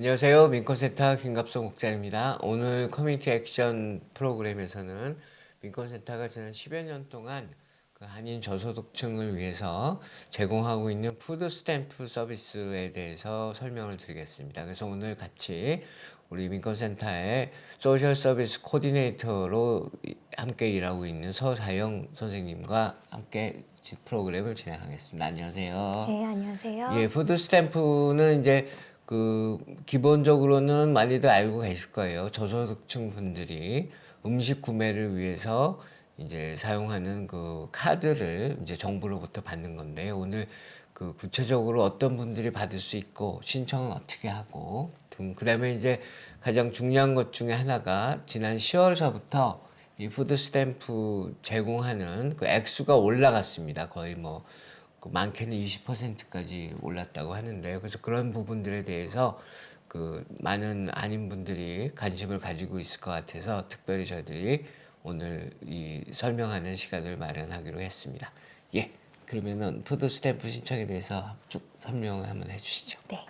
안녕하세요. 민권센터 김갑성 국장입니다. 오늘 커뮤니티 액션 프로그램에서는 민권센터가 지난 10여 년 동안 그 한인 저소득층을 위해서 제공하고 있는 푸드 스탬프 서비스에 대해서 설명을 드리겠습니다. 그래서 오늘 같이 우리 민권센터의 소셜 서비스 코디네이터로 함께 일하고 있는 서사영 선생님과 함께 프로그램을 진행하겠습니다. 안녕하세요. 네, 안녕하세요. 예, 푸드 스탬프는 이제 기본적으로는 많이들 알고 계실 거예요. 저소득층 분들이 음식 구매를 위해서 이제 사용하는 그 카드를 이제 정부로부터 받는 건데, 오늘 그 구체적으로 어떤 분들이 받을 수 있고 신청은 어떻게 하고 등, 그다음에 이제 가장 중요한 것 중에 하나가 지난 10월서부터 이 푸드 스탬프 제공하는 그 액수가 올라갔습니다. 거의 뭐 많게는 20%까지 올랐다고 하는데요. 그래서 그런 부분들에 대해서 그 많은 한인분들이 관심을 가지고 있을 것 같아서 특별히 저희들이 오늘 이 설명하는 시간을 마련하기로 했습니다. 예, 그러면은 푸드 스탬프 신청에 대해서 쭉 설명을 한번 해주시죠. 네.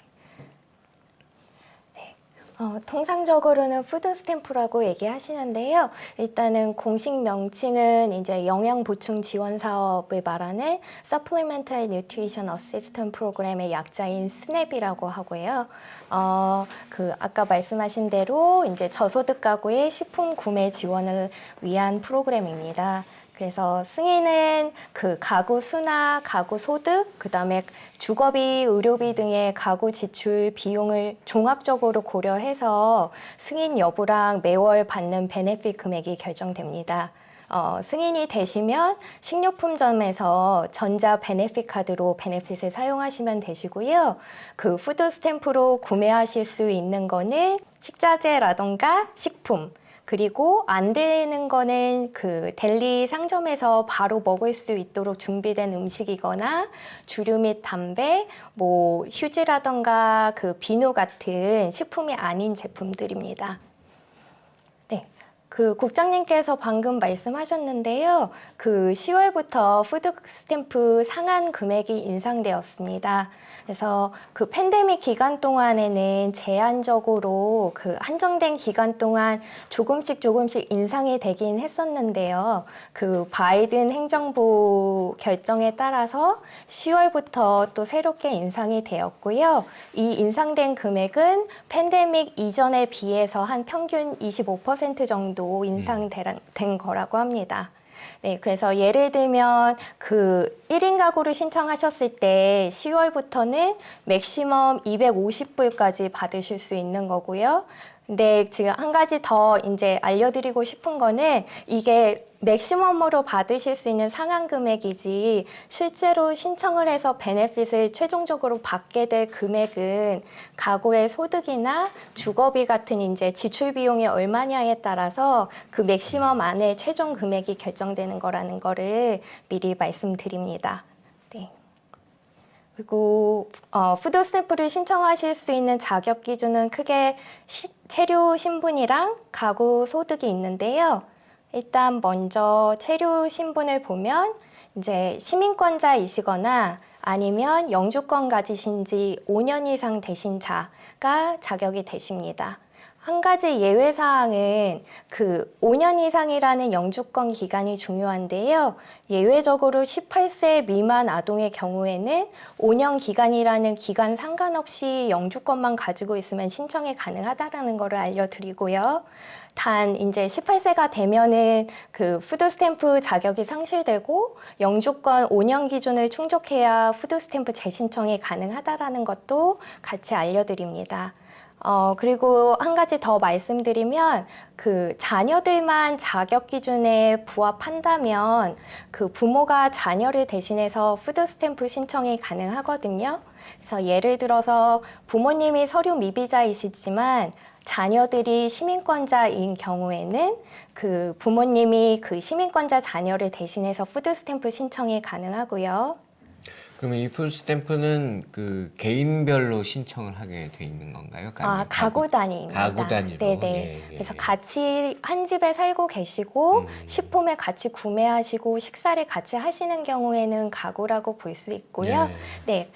통상적으로는 푸드 스탬프라고 얘기하시는데요. 일단은 공식 명칭은 이제 영양 보충 지원 사업을 말하는 Supplemental Nutrition Assistance Program의 약자인 스냅이라고 하고요. 아까 말씀하신 대로 이제 저소득 가구의 식품 구매 지원을 위한 프로그램입니다. 그래서 승인은 그 가구 수나 가구 소득, 그다음에 주거비, 의료비 등의 가구 지출 비용을 종합적으로 고려해서 승인 여부랑 매월 받는 베네핏 금액이 결정됩니다. 승인이 되시면 식료품점에서 전자 베네핏 카드로 베네핏을 사용하시면 되시고요. 그 푸드 스탬프로 구매하실 수 있는 거는 식자재라던가 식품, 그리고 안 되는 거는 그 델리 상점에서 바로 먹을 수 있도록 준비된 음식이거나 주류 및 담배, 뭐 휴지라던가 그 비누 같은 식품이 아닌 제품들입니다. 네. 그 국장님께서 방금 말씀하셨는데요. 그 10월부터 푸드 스탬프 상한 금액이 인상되었습니다. 그래서 그 팬데믹 기간 동안에는 제한적으로 그 한정된 기간 동안 조금씩 인상이 되긴 했었는데요. 그 바이든 행정부 결정에 따라서 10월부터 또 새롭게 인상이 되었고요. 이 인상된 금액은 팬데믹 이전에 비해서 한 평균 25% 정도 인상된 거라고 합니다. 네, 그래서 예를 들면 그 1인 가구를 신청하셨을 때 10월부터는 맥시멈 250불까지 받으실 수 있는 거고요. 근데 지금 한 가지 더 이제 알려드리고 싶은 거는 이게 맥시멈으로 받으실 수 있는 상한 금액이지 실제로 신청을 해서 베네핏을 최종적으로 받게 될 금액은 가구의 소득이나 주거비 같은 이제 지출 비용이 얼마냐에 따라서 그 맥시멈 안에 최종 금액이 결정되는 거라는 거를 미리 말씀드립니다. 네. 그리고 푸드 스탬프를 신청하실 수 있는 자격 기준은 크게 체류 신분이랑 가구 소득이 있는데요. 일단 먼저 체류 신분을 보면 이제 시민권자이시거나 아니면 영주권 가지신 지 5년 이상 되신 자가 자격이 되십니다. 한 가지 예외 사항은 그 5년 이상이라는 영주권 기간이 중요한데요. 예외적으로 18세 미만 아동의 경우에는 5년 기간이라는 기간 상관없이 영주권만 가지고 있으면 신청이 가능하다라는 것을 알려드리고요. 단 이제 18세가 되면은 그 푸드 스탬프 자격이 상실되고 영주권 5년 기준을 충족해야 푸드 스탬프 재신청이 가능하다라는 것도 같이 알려드립니다. 그리고 한 가지 더 말씀드리면 그 자녀들만 자격 기준에 부합한다면 그 부모가 자녀를 대신해서 푸드 스탬프 신청이 가능하거든요. 그래서 예를 들어서 부모님이 서류 미비자이시지만 자녀들이 시민권자인 경우에는 그 부모님이 그 시민권자 자녀를 대신해서 푸드 스탬프 신청이 가능하고요. 그러면 이 푸드 스탬프는 그 개인별로 신청을 하게 돼 있는 건가요? 가구 단위입니다. 가구 단위로. 네네. 예, 예, 그래서 예. 같이 한 집에 살고 계시고 식품을 같이 구매하시고 식사를 같이 하시는 경우에는 가구라고 볼 수 있고요. 예. 네.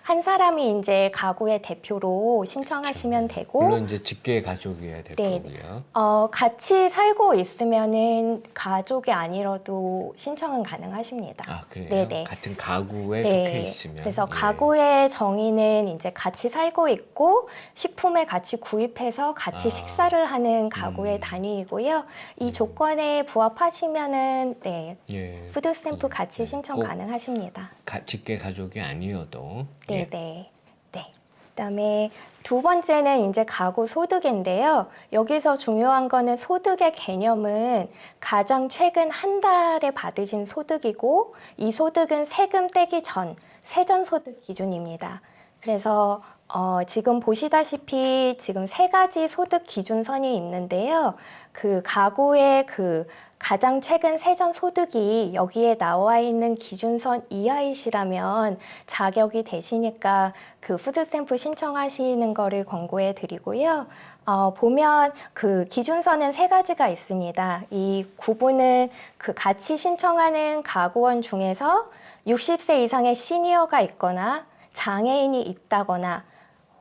한 사람이 이제 가구의 대표로 신청하시면 되고, 물론 이제 직계 가족이어야 될 네. 거고요. 같이 살고 있으면은 가족이 아니라도 신청은 가능하십니다. 아, 그래요? 네네. 같은 가구에 네. 속해 있으면. 그래서 예. 가구의 정의는 이제 같이 살고 있고 식품을 같이 구입해서 같이 아. 식사를 하는 가구의 단위이고요. 이 조건에 부합하시면은 네, 예. 푸드 스탬프 같이 신청 꼭 가능하십니다. 직계 가족이 아니어도. 네, 예. 네. 네. 그다음에 두 번째는 이제 가구 소득인데요. 여기서 중요한 거는 소득의 개념은 가장 최근 한 달에 받으신 소득이고 이 소득은 세금 떼기 전 세전 소득 기준입니다. 그래서 지금 보시다시피 지금 세 가지 소득 기준선이 있는데요. 그 가구의 그 가장 최근 세전 소득이 여기에 나와 있는 기준선 이하이시라면 자격이 되시니까 그 푸드 스탬프 신청하시는 거를 권고해 드리고요. 보면 그 기준선은 세 가지가 있습니다. 이 구분은 그 같이 신청하는 가구원 중에서 60세 이상의 시니어가 있거나 장애인이 있다거나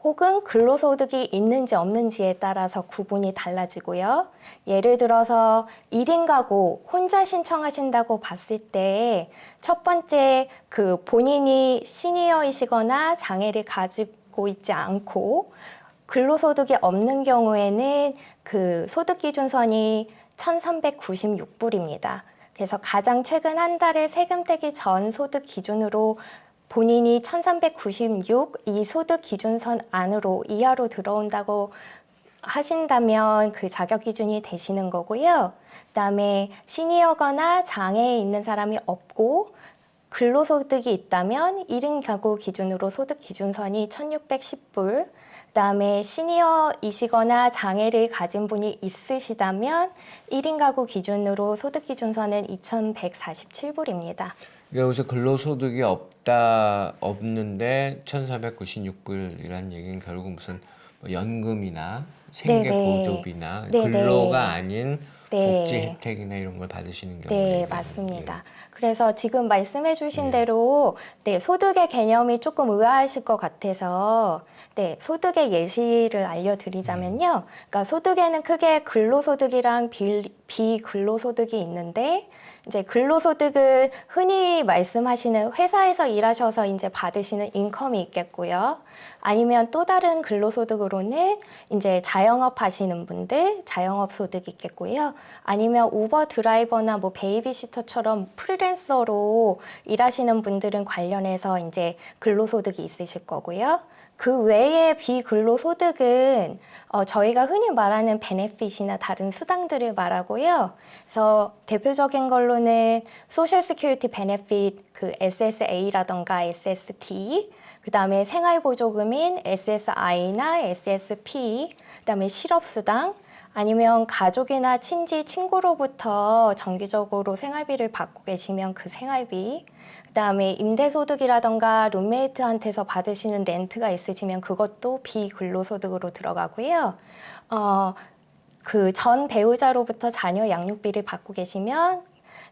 혹은 근로소득이 있는지 없는지에 따라서 구분이 달라지고요. 예를 들어서 1인 가구 혼자 신청하신다고 봤을 때 첫 번째 그 본인이 시니어이시거나 장애를 가지고 있지 않고 근로소득이 없는 경우에는 그 소득기준선이 1,396불입니다. 그래서 가장 최근 한 달에 세금 떼기 전 소득 기준으로 본인이 1,396 이 소득 기준선 안으로 이하로 들어온다고 하신다면 그 자격 기준이 되시는 거고요. 그다음에 시니어거나 장애에 있는 사람이 없고 근로소득이 있다면 1인 가구 기준으로 소득 기준선이 1,610불, 그다음에 시니어이시거나 장애를 가진 분이 있으시다면 1인 가구 기준으로 소득 기준선은 2,147불입니다. 여기서 근로소득이 없는데 1,496불이라는 얘기는 결국 무슨 뭐 연금이나 생계보조비나 네네. 근로가 아닌 네. 복지 혜택이나 이런 걸 받으시는 경우에 네, 맞습니다. 그래서 지금 말씀해 주신 대로 네, 소득의 개념이 조금 의아하실 것 같아서 네, 소득의 예시를 알려드리자면요. 그러니까 소득에는 크게 근로소득이랑 비근로소득이 있는데 이제 근로소득은 흔히 말씀하시는 회사에서 일하셔서 이제 받으시는 인컴이 있겠고요. 아니면 또 다른 근로소득으로는 이제 자영업 하시는 분들 자영업 소득이 있겠고요. 아니면 우버 드라이버나 뭐 베이비시터처럼 프리랜서로 일하시는 분들은 관련해서 이제 근로소득이 있으실 거고요. 그 외에 비근로소득은 저희가 흔히 말하는 베네핏이나 다른 수당들을 말하고요. 그래서 대표적인 걸로는 소셜 시큐리티 베네핏 그 SSA라던가 SSD, 그다음에 생활보조금인 SSI나 SSP, 그다음에 실업수당, 아니면 가족이나 친지, 친구로부터 정기적으로 생활비를 받고 계시면 그 생활비, 그다음에 임대소득이라던가 룸메이트한테서 받으시는 렌트가 있으시면 그것도 비근로소득으로 들어가고요. 그 전 배우자로부터 자녀 양육비를 받고 계시면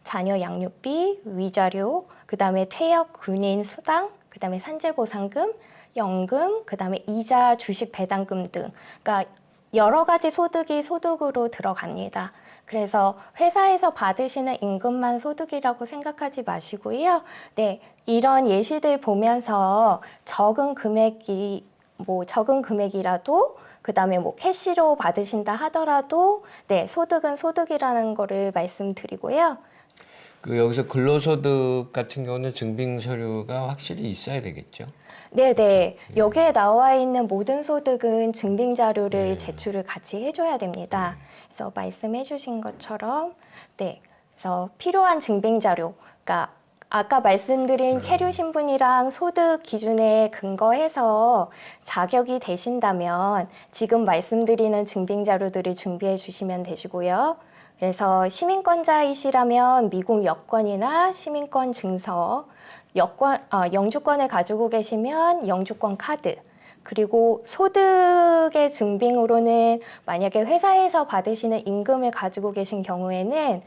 자녀 양육비, 위자료, 그다음에 퇴역 군인 수당, 그다음에 산재보상금, 연금, 그다음에 이자, 주식 배당금 등, 그러니까 여러 가지 소득이 소득으로 들어갑니다. 그래서 회사에서 받으시는 임금만 소득이라고 생각하지 마시고요. 네, 이런 예시들 보면서 적은 금액이라도 그다음에 뭐 캐시로 받으신다 하더라도 네, 소득은 소득이라는 거를 말씀드리고요. 그 여기서 근로소득 같은 경우는 증빙 서류가 확실히 있어야 되겠죠. 네네. 여기에 나와 있는 모든 소득은 증빙 자료를 네. 제출을 같이 해줘야 됩니다. 그래서 말씀해 주신 것처럼, 네. 그래서 필요한 증빙 자료, 그러니까 아까 말씀드린 체류 신분이랑 소득 기준에 근거해서 자격이 되신다면 지금 말씀드리는 증빙 자료들을 준비해 주시면 되시고요. 그래서 시민권자이시라면 미국 여권이나 시민권 증서, 영주권을 가지고 계시면 영주권 카드, 그리고 소득의 증빙으로는 만약에 회사에서 받으시는 임금을 가지고 계신 경우에는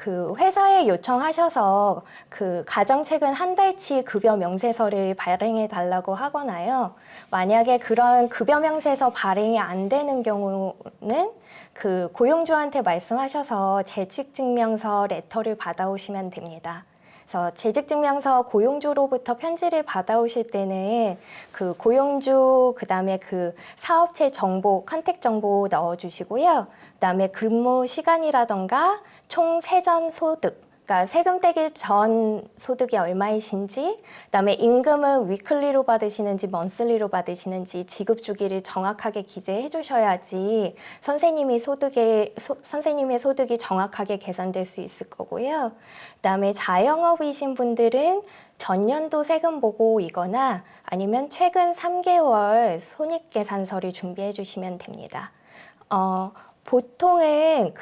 그 회사에 요청하셔서 그 가정체근 한 달치 급여 명세서를 발행해 달라고 하거나요. 만약에 그런 급여 명세서 발행이 안 되는 경우는 그 고용주한테 말씀하셔서 재직증명서 레터를 받아오시면 됩니다. 그래서 재직증명서 고용주로부터 편지를 받아오실 때는 그 고용주 그다음에 그 사업체 정보, 컨택 정보 넣어주시고요. 그다음에 근무 시간이라던가 총 세전 소득, 그러니까 세금 떼기 전 소득이 얼마이신지, 그다음에 임금은 위클리로 받으시는지 먼슬리로 받으시는지 지급 주기를 정확하게 기재해 주셔야지 선생님의 소득이 정확하게 계산될 수 있을 거고요. 그다음에 자영업이신 분들은 전년도 세금 보고이거나 아니면 최근 3개월 손익계산서를 준비해 주시면 됩니다. 보통은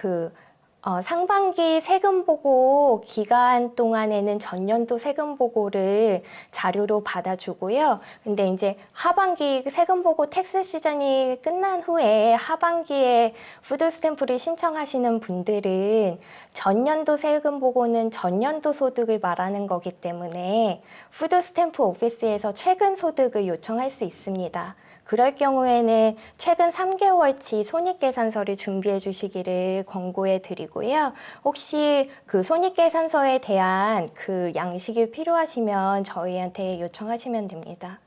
상반기 세금 보고 기간 동안에는 전년도 세금 보고를 자료로 받아주고요. 근데 이제 하반기 세금 보고 텍스 시즌이 끝난 후에 하반기에 푸드 스탬프를 신청하시는 분들은 전년도 세금 보고는 전년도 소득을 말하는 거기 때문에 푸드 스탬프 오피스에서 최근 소득을 요청할 수 있습니다. 그럴 경우에는 최근 3개월치 손익계산서를 준비해 주시기를 권고해 드리고요. 혹시 그 손익계산서에 대한 그 양식이 필요하시면 저희한테 요청하시면 됩니다.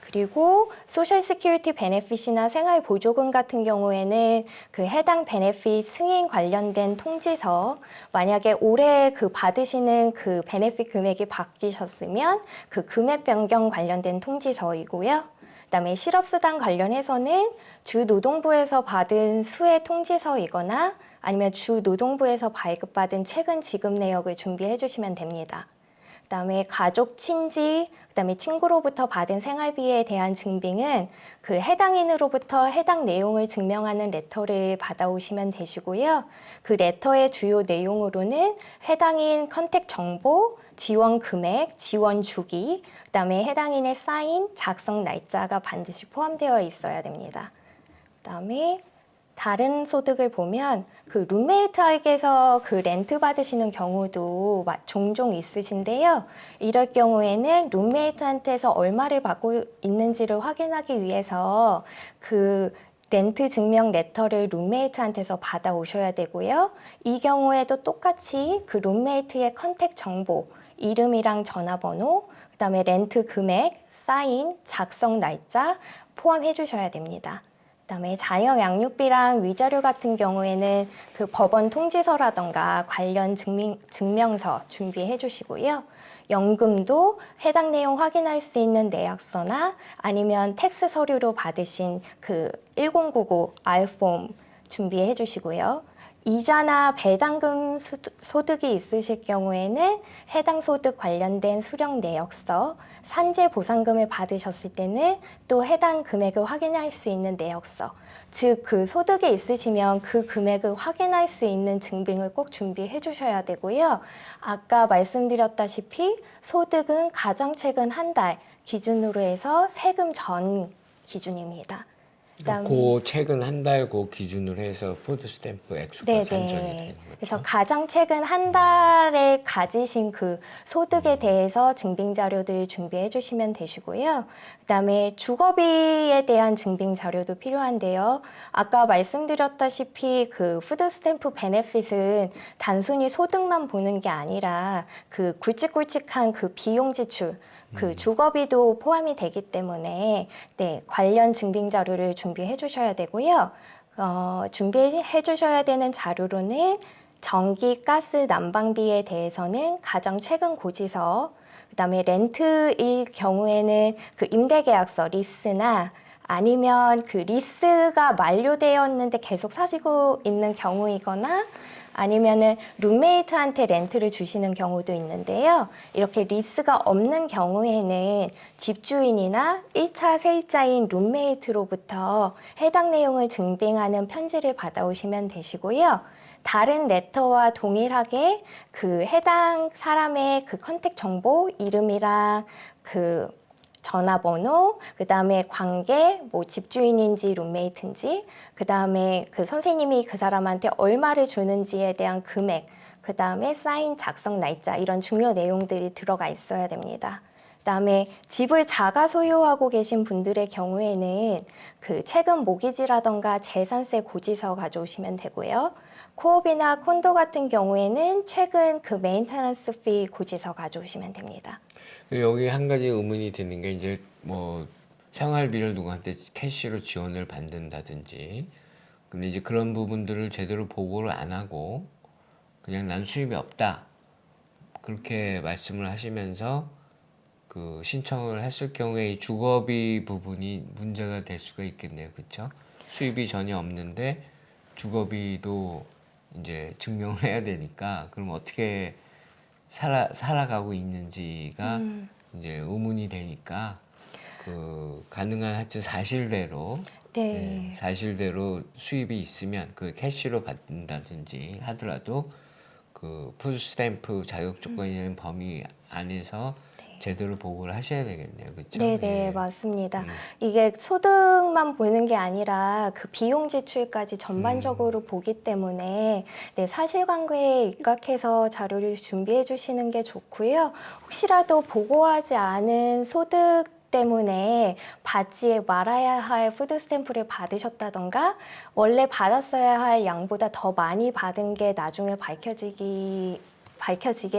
그리고 소셜 시큐리티 베네핏이나 생활보조금 같은 경우에는 그 해당 베네핏 승인 관련된 통지서, 만약에 올해 그 받으시는 그 베네핏 금액이 바뀌셨으면 그 금액 변경 관련된 통지서이고요. 그다음에 실업수당 관련해서는 주노동부에서 받은 수혜 통지서이거나 아니면 주노동부에서 발급받은 최근 지급 내역을 준비해 주시면 됩니다. 그다음에 가족, 친지, 그다음에 친구로부터 받은 생활비에 대한 증빙은 그 해당인으로부터 해당 내용을 증명하는 레터를 받아오시면 되시고요. 그 레터의 주요 내용으로는 해당인 컨택 정보, 지원 금액, 지원 주기, 그다음에 해당인의 사인, 작성 날짜가 반드시 포함되어 있어야 됩니다. 그다음에 다른 소득을 보면 그 룸메이트에게서 그 렌트 받으시는 경우도 종종 있으신데요. 이럴 경우에는 룸메이트한테서 얼마를 받고 있는지를 확인하기 위해서 그 렌트 증명 레터를 룸메이트한테서 받아오셔야 되고요. 이 경우에도 똑같이 그 룸메이트의 컨택 정보, 이름이랑 전화번호, 그다음에 렌트 금액, 사인, 작성 날짜 포함해 주셔야 됩니다. 그다음에 자녀 양육비랑 위자료 같은 경우에는 그 법원 통지서라던가 관련 증명서 준비해 주시고요. 연금도 해당 내용 확인할 수 있는 내역서나 아니면 텍스 서류로 받으신 그 1099 R폼 준비해 주시고요. 이자나 배당금 소득이 있으실 경우에는 해당 소득 관련된 수령 내역서, 산재 보상금을 받으셨을 때는 또 해당 금액을 확인할 수 있는 내역서, 즉 그 소득이 있으시면 그 금액을 확인할 수 있는 증빙을 꼭 준비해 주셔야 되고요. 아까 말씀드렸다시피 소득은 가정체근 한 달 기준으로 해서 세금 전 기준입니다. 그 최근 한 달 그 기준으로 해서 푸드 스탬프 액수가 산정이 되는 거죠. 그래서 가장 최근 한 달에 가지신 그 소득에 대해서 증빙 자료들 준비해 주시면 되시고요. 그다음에 주거비에 대한 증빙 자료도 필요한데요. 아까 말씀드렸다시피 그 푸드 스탬프 베네핏은 단순히 소득만 보는 게 아니라 그 굵직굵직한 그 비용 지출, 그 주거비도 포함이 되기 때문에 관련 증빙 자료를 준비해 주셔야 되고요. 준비해 주셔야 되는 자료로는 전기, 가스, 난방비에 대해서는 가장 최근 고지서, 그다음에 렌트일 경우에는 그 임대계약서 리스나 아니면 그 리스가 만료되었는데 계속 사시고 있는 경우이거나 아니면은 룸메이트한테 렌트를 주시는 경우도 있는데요. 이렇게 리스가 없는 경우에는 집주인이나 1차 세입자인 룸메이트로부터 해당 내용을 증빙하는 편지를 받아오시면 되시고요. 다른 레터와 동일하게 그 해당 사람의 그 컨택 정보, 이름이랑 그 전화번호, 그 다음에 관계, 뭐 집주인인지 룸메이트인지, 그 다음에 그 선생님이 그 사람한테 얼마를 주는지에 대한 금액, 그 다음에 사인 작성 날짜 이런 중요 내용들이 들어가 있어야 됩니다. 그다음에 집을 자가 소유하고 계신 분들의 경우에는 그 최근 모기지라던가 재산세 고지서 가져오시면 되고요. 코업이나 콘도 같은 경우에는 최근 그 메인테넌스 피 고지서 가져오시면 됩니다. 여기 한 가지 의문이 드는 게 이제 뭐 생활비를 누구한테 캐시로 지원을 받는다든지 근데 이제 그런 부분들을 제대로 보고를 안 하고 그냥 난 수입이 없다 그렇게 말씀을 하시면서 그 신청을 했을 경우에 이 주거비 부분이 문제가 될 수가 있겠네요. 그렇죠? 수입이 전혀 없는데 주거비도 이제 증명을 해야 되니까 그럼 어떻게 살아가고 있는지가 이제 의문이 되니까 그 가능한 하여튼 사실대로 네. 사실대로 수입이 있으면 그 캐시로 받는다든지 하더라도 그 푸드 스탬프 자격 조건이 되는 범위 안에서 제대로 보고를 하셔야 되겠네요. 그렇죠? 네네, 맞습니다. 이게 소득만 보는 게 아니라 그 비용 지출까지 전반적으로 보기 때문에 네, 사실관계에 입각해서 자료를 준비해 주시는 게 좋고요. 혹시라도 보고하지 않은 소득 때문에 받지 말아야 할 푸드 스탬프를 받으셨다던가 원래 받았어야 할 양보다 더 많이 받은 게 나중에 밝혀지게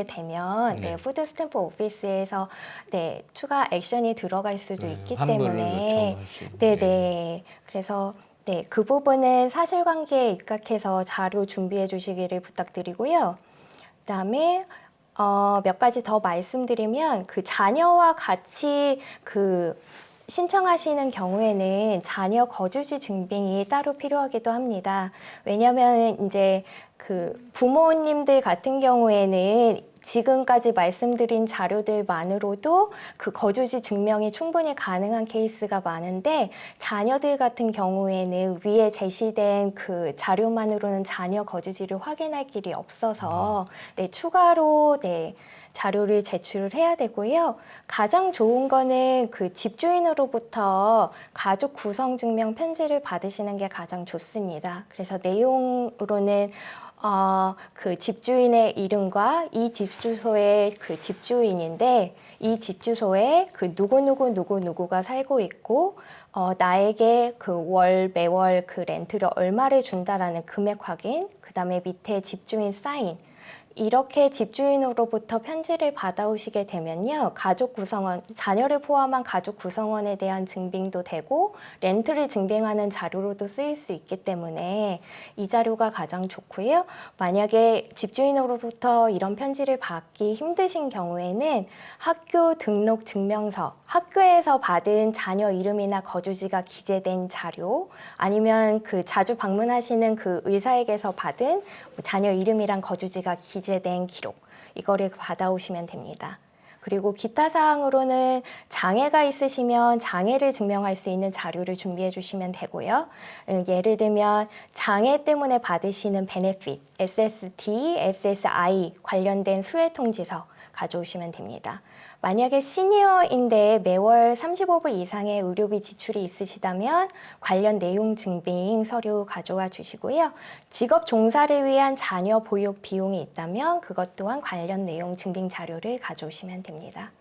되면 네, 푸드 스탬프 오피스에서 네, 추가 액션이 들어갈 수도 있기 환불을 때문에 요청할 수 있는, 네네. 그래서 네, 그 부분은 사실관계에 입각해서 자료 준비해 주시기를 부탁드리고요. 그다음에 몇 가지 더 말씀드리면 그 자녀와 같이 그 신청하시는 경우에는 자녀 거주지 증빙이 따로 필요하기도 합니다. 왜냐하면 이제 그 부모님들 같은 경우에는 지금까지 말씀드린 자료들만으로도 그 거주지 증명이 충분히 가능한 케이스가 많은데 자녀들 같은 경우에는 위에 제시된 그 자료만으로는 자녀 거주지를 확인할 길이 없어서 네, 추가로 네, 자료를 제출을 해야 되고요. 가장 좋은 거는 그 집주인으로부터 가족 구성 증명 편지를 받으시는 게 가장 좋습니다. 그래서 내용으로는 그 집주인의 이름과 이 집 주소의 그 집주인인데 이 집 주소에 그 누구누구가 살고 있고 나에게 그 매월 그 렌트를 얼마를 준다라는 금액 확인, 그 다음에 밑에 집주인 사인 이렇게 집주인으로부터 편지를 받아오시게 되면요. 가족 구성원, 자녀를 포함한 가족 구성원에 대한 증빙도 되고 렌트를 증빙하는 자료로도 쓰일 수 있기 때문에 이 자료가 가장 좋고요. 만약에 집주인으로부터 이런 편지를 받기 힘드신 경우에는 학교 등록 증명서, 학교에서 받은 자녀 이름이나 거주지가 기재된 자료 아니면 그 자주 방문하시는 그 의사에게서 받은 자녀 이름이랑 거주지가 기재된 기록 이거를 받아오시면 됩니다. 그리고 기타 사항으로는 장애가 있으시면 장애를 증명할 수 있는 자료를 준비해 주시면 되고요. 예를 들면 장애 때문에 받으시는 베네핏, SSD, SSI 관련된 수혜통지서 가져오시면 됩니다. 만약에 시니어인데 매월 35불 이상의 의료비 지출이 있으시다면 관련 내용 증빙 서류 가져와 주시고요. 직업 종사를 위한 자녀 보육 비용이 있다면 그것 또한 관련 내용 증빙 자료를 가져오시면 됩니다.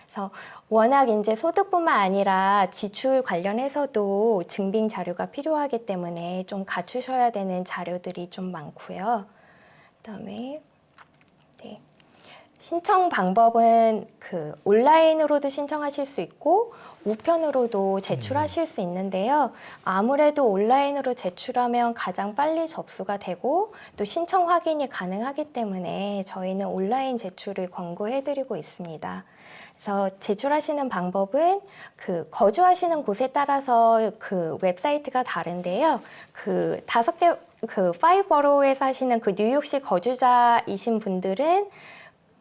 그래서 워낙 이제 소득뿐만 아니라 지출 관련해서도 증빙 자료가 필요하기 때문에 좀 갖추셔야 되는 자료들이 좀 많고요. 그다음에 네. 신청 방법은 그 온라인으로도 신청하실 수 있고 우편으로도 제출하실 수 있는데요. 아무래도 온라인으로 제출하면 가장 빨리 접수가 되고 또 신청 확인이 가능하기 때문에 저희는 온라인 제출을 권고해드리고 있습니다. 그래서 제출하시는 방법은 그 거주하시는 곳에 따라서 그 웹사이트가 다른데요. 그 5개 그 5버로에 사시는 그 뉴욕시 거주자이신 분들은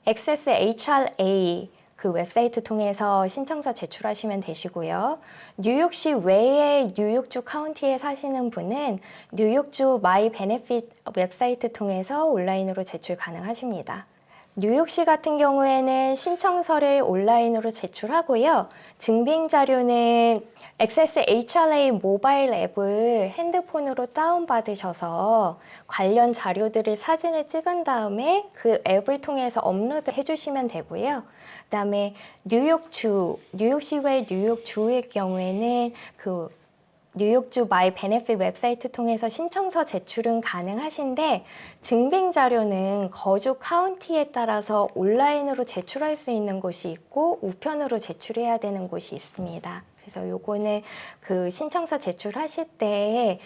액세스 HRA 그 웹사이트 통해서 신청서 제출하시면 되시고요. 뉴욕시 외에 뉴욕주 카운티에 사시는 분은 뉴욕주 마이 베네핏 웹사이트 통해서 온라인으로 제출 가능하십니다. 뉴욕시 같은 경우에는 신청서를 온라인으로 제출하고요. 증빙 자료는 액세스 HRA 모바일 앱을 핸드폰으로 다운받으셔서 관련 자료들을 사진을 찍은 다음에 그 앱을 통해서 업로드 해주시면 되고요. 그다음에 뉴욕시 외 뉴욕주의 경우에는 그 뉴욕주 마이 베네핏 웹사이트 통해서 신청서 제출은 가능하신데 증빙 자료는 거주 카운티에 따라서 온라인으로 제출할 수 있는 곳이 있고 우편으로 제출해야 되는 곳이 있습니다. 그래서 요거는 그 신청서 제출하실 때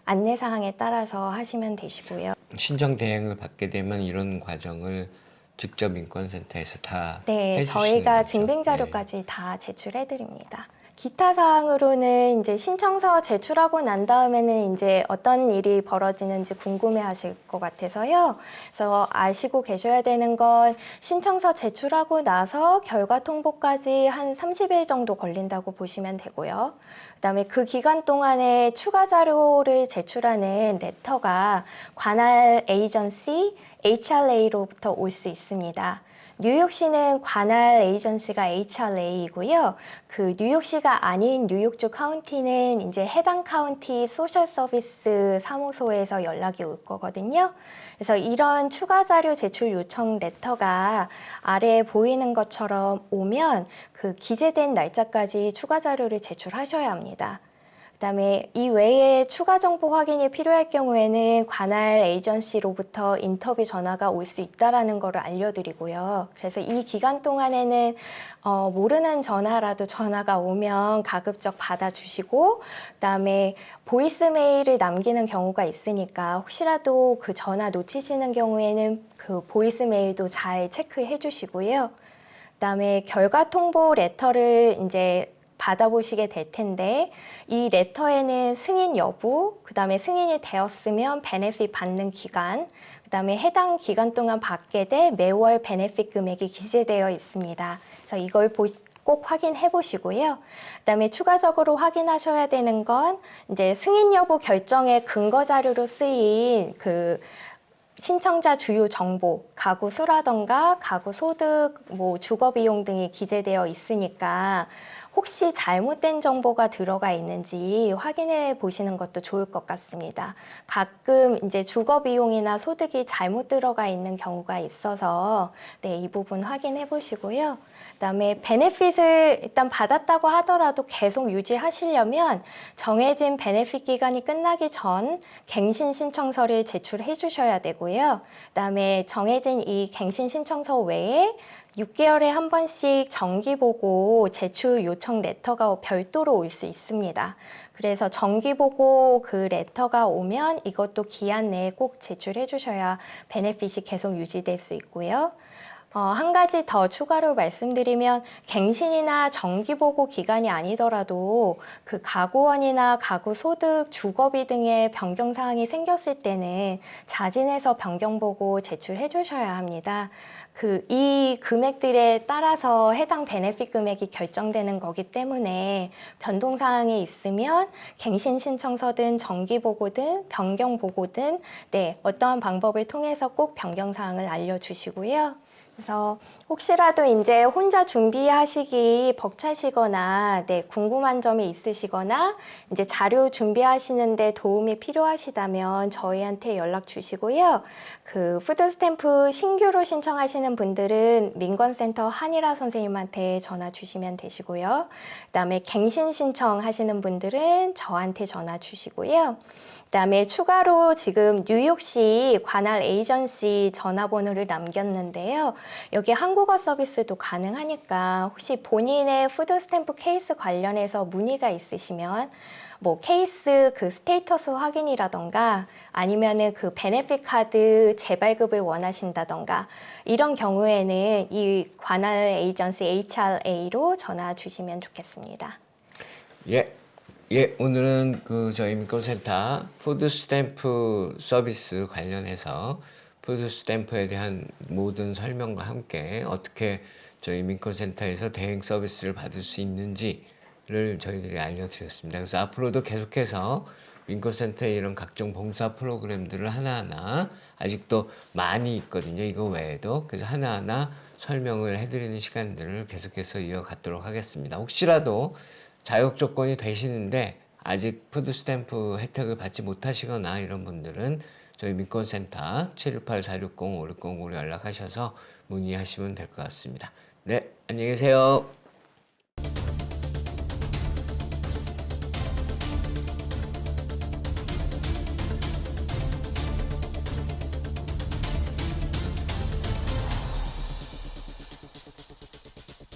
안내 사항에 따라서 하시면 되시고요. 신청 대행을 받게 되면 이런 과정을 직접 인권센터에서 다 네, 해주시는 저희가 거죠? 증빙 자료까지 다 제출해 드립니다. 기타 사항으로는 이제 신청서 제출하고 난 다음에는 이제 어떤 일이 벌어지는지 궁금해 하실 것 같아서요. 그래서 아시고 계셔야 되는 건 신청서 제출하고 나서 결과 통보까지 한 30일 정도 걸린다고 보시면 되고요. 그다음에 그 기간 동안에 추가 자료를 제출하는 레터가 관할 에이전시 HRA로부터 올 수 있습니다. 뉴욕시는 관할 에이전시가 HRA이고요. 그 뉴욕시가 아닌 뉴욕주 카운티는 이제 해당 카운티 소셜 서비스 사무소에서 연락이 올 거거든요. 그래서 이런 추가 자료 제출 요청 레터가 아래에 보이는 것처럼 오면 그 기재된 날짜까지 추가 자료를 제출하셔야 합니다. 그다음에 이 외에 추가 정보 확인이 필요할 경우에는 관할 에이전시로부터 인터뷰 전화가 올 수 있다라는 것을 알려드리고요. 그래서 이 기간 동안에는 모르는 전화라도 전화가 오면 가급적 받아주시고, 그다음에 보이스메일을 남기는 경우가 있으니까 혹시라도 그 전화 놓치시는 경우에는 그 보이스메일도 잘 체크해 주시고요. 그다음에 결과 통보 레터를 이제 받아보시게 될 텐데 이 레터에는 승인 여부, 그다음에 승인이 되었으면 베네핏 받는 기간, 그다음에 해당 기간 동안 받게 될 매월 베네핏 금액이 기재되어 있습니다. 그래서 이걸 꼭 확인해 보시고요. 그다음에 추가적으로 확인하셔야 되는 건 이제 승인 여부 결정의 근거 자료로 쓰인 그 신청자 주요 정보, 가구 수라던가 가구 소득, 주거 비용 등이 기재되어 있으니까 혹시 잘못된 정보가 들어가 있는지 확인해 보시는 것도 좋을 것 같습니다. 가끔 이제 주거 비용이나 소득이 잘못 들어가 있는 경우가 있어서 이 부분 확인해 보시고요. 그다음에 베네핏을 일단 받았다고 하더라도 계속 유지하시려면 정해진 베네핏 기간이 끝나기 전 갱신 신청서를 제출해 주셔야 되고요. 그다음에 정해진 이 갱신 신청서 외에 6개월에 한 번씩 정기보고 제출 요청 레터가 별도로 올 수 있습니다. 그래서 정기보고 그 레터가 오면 이것도 기한 내에 꼭 제출해 주셔야 베네핏이 계속 유지될 수 있고요. 한 가지 더 추가로 말씀드리면 갱신이나 정기보고 기간이 아니더라도 그 가구원이나 가구 소득, 주거비 등의 변경 사항이 생겼을 때는 자진해서 변경보고 제출해 주셔야 합니다. 이 금액들에 따라서 해당 베네핏 금액이 결정되는 거기 때문에 변동 사항이 있으면 갱신 신청서든 정기보고든 변경보고든 어떠한 방법을 통해서 꼭 변경 사항을 알려주시고요. 그래서 혹시라도 이제 혼자 준비하시기 벅차시거나 궁금한 점이 있으시거나 이제 자료 준비하시는데 도움이 필요하시다면 저희한테 연락 주시고요. 그 푸드 스탬프 신규로 신청하시는 분들은 민권센터 한일아 선생님한테 전화 주시면 되시고요. 그다음에 갱신 신청하시는 분들은 저한테 전화 주시고요. 그다음에 추가로 지금 뉴욕시 관할 에이전시 전화번호를 남겼는데요. 여기 한국어 서비스도 가능하니까 혹시 본인의 푸드 스탬프 케이스 관련해서 문의가 있으시면 케이스 그 스테이터스 확인이라던가 아니면은 그 베네핏 카드 재발급을 원하신다던가 이런 경우에는 이 관할 에이전시 HRA로 전화 주시면 좋겠습니다. 오늘은 저희 민권센터 푸드 스탬프 서비스 관련해서 푸드 스탬프에 대한 모든 설명과 함께 어떻게 저희 민권센터에서 대행 서비스를 받을 수 있는지를 저희들이 알려드렸습니다. 그래서 앞으로도 계속해서 민권센터의 이런 각종 봉사 프로그램들을 하나하나 아직도 많이 있거든요. 이거 외에도. 그래서 하나하나 설명을 해드리는 시간들을 계속해서 이어가도록 하겠습니다. 혹시라도 자격 조건이 되시는데 아직 푸드 스탬프 혜택을 받지 못하시거나 이런 분들은 저희 민권센터 718-460-5609로 연락하셔서 문의하시면 될 것 같습니다. 네, 안녕히 계세요.